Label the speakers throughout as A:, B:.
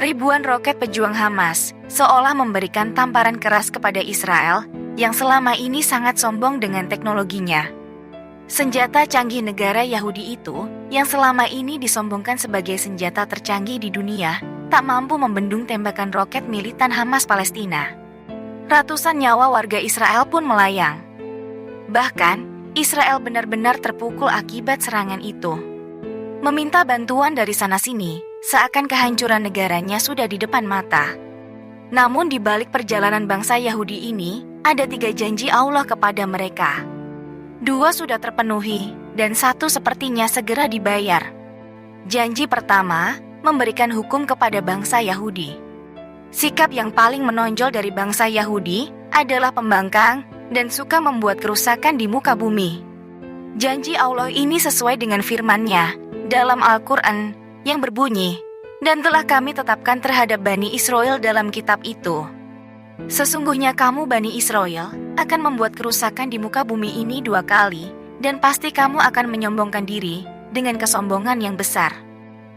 A: Ribuan roket pejuang Hamas seolah memberikan tamparan keras kepada Israel yang selama ini sangat sombong dengan teknologinya. Senjata canggih negara Yahudi itu, yang selama ini disombongkan sebagai senjata tercanggih di dunia, tak mampu membendung tembakan roket militan Hamas Palestina. Ratusan nyawa warga Israel pun melayang. Bahkan, Israel benar-benar terpukul akibat serangan itu. Meminta bantuan dari sana-sini, seakan kehancuran negaranya sudah di depan mata. Namun di balik perjalanan bangsa Yahudi ini, ada 3 janji Allah kepada mereka. 2 sudah terpenuhi, dan 1 sepertinya segera dibayar. Janji pertama, memberikan hukum kepada bangsa Yahudi. Sikap yang paling menonjol dari bangsa Yahudi adalah pembangkang dan suka membuat kerusakan di muka bumi. Janji Allah ini sesuai dengan firman-Nya dalam Al-Quran yang berbunyi, "Dan telah kami tetapkan terhadap Bani Israel dalam kitab itu. Sesungguhnya kamu Bani Israel akan membuat kerusakan di muka bumi ini 2 kali, dan pasti kamu akan menyombongkan diri dengan kesombongan yang besar.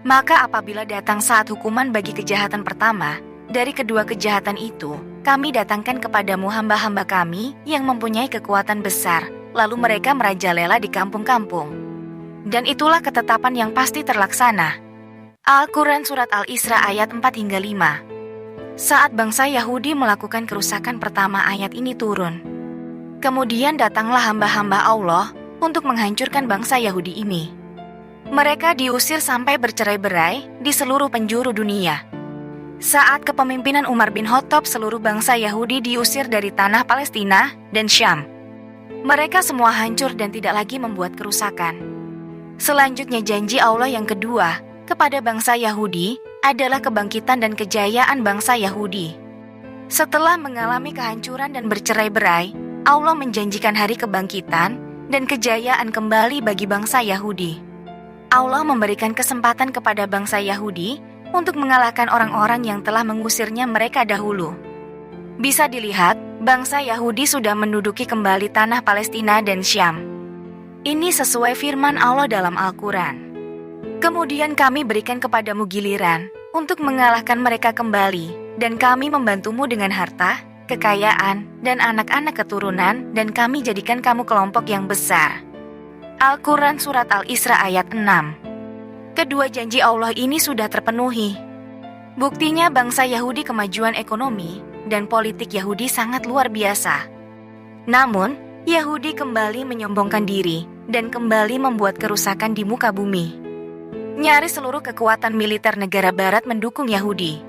A: Maka apabila datang saat hukuman bagi kejahatan pertama, dari kedua kejahatan itu, kami datangkan kepadamu hamba-hamba kami yang mempunyai kekuatan besar, lalu mereka merajalela di kampung-kampung. Dan itulah ketetapan yang pasti terlaksana." Al-Quran Surat Al-Isra ayat 4-5. Saat bangsa Yahudi melakukan kerusakan pertama ayat ini turun. Kemudian datanglah hamba-hamba Allah untuk menghancurkan bangsa Yahudi ini. Mereka diusir sampai bercerai-berai di seluruh penjuru dunia. Saat kepemimpinan Umar bin Khattab, seluruh bangsa Yahudi diusir dari tanah Palestina dan Syam. Mereka semua hancur dan tidak lagi membuat kerusakan. Selanjutnya janji Allah yang kedua kepada bangsa Yahudi adalah kebangkitan dan kejayaan bangsa Yahudi. Setelah mengalami kehancuran dan bercerai-berai, Allah menjanjikan hari kebangkitan dan kejayaan kembali bagi bangsa Yahudi. Allah memberikan kesempatan kepada bangsa Yahudi untuk mengalahkan orang-orang yang telah mengusirnya mereka dahulu. Bisa dilihat, bangsa Yahudi sudah menduduki kembali tanah Palestina dan Syam. Ini sesuai firman Allah dalam Al-Quran. Kemudian kami berikan kepadamu giliran untuk mengalahkan mereka kembali, dan kami membantumu dengan harta, kekayaan, dan anak-anak keturunan, dan kami jadikan kamu kelompok yang besar. Al-Quran Surat Al-Isra ayat 6. Kedua janji Allah ini sudah terpenuhi. Buktinya bangsa Yahudi kemajuan ekonomi dan politik Yahudi sangat luar biasa. Namun, Yahudi kembali menyombongkan diri dan kembali membuat kerusakan di muka bumi. Nyaris seluruh kekuatan militer negara barat mendukung Yahudi.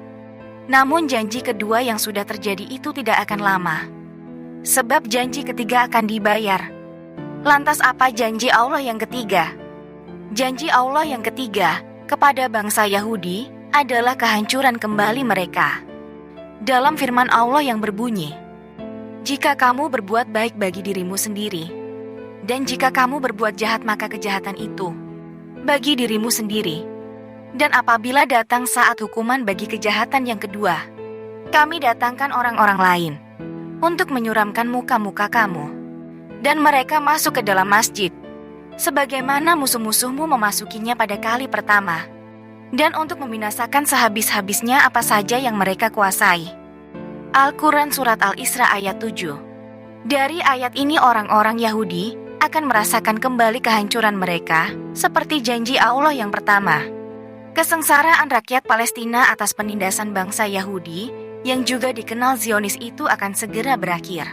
A: Namun janji kedua yang sudah terjadi itu tidak akan lama. Sebab janji ketiga akan dibayar. Lantas apa janji Allah yang ketiga? Janji Allah yang ketiga kepada bangsa Yahudi adalah kehancuran kembali mereka. Dalam firman Allah yang berbunyi, "Jika kamu berbuat baik bagi dirimu sendiri, dan jika kamu berbuat jahat maka kejahatan itu bagi dirimu sendiri. Dan apabila datang saat hukuman bagi kejahatan yang kedua, kami datangkan orang-orang lain untuk menyuramkan muka-muka kamu, dan mereka masuk ke dalam masjid, sebagaimana musuh-musuhmu memasukinya pada kali pertama, dan untuk membinasakan sehabis-habisnya apa saja yang mereka kuasai." Al-Quran Surat Al-Isra ayat 7. Dari ayat ini orang-orang Yahudi akan merasakan kembali kehancuran mereka seperti janji Allah yang pertama. Kesengsaraan rakyat Palestina atas penindasan bangsa Yahudi yang juga dikenal Zionis itu akan segera berakhir.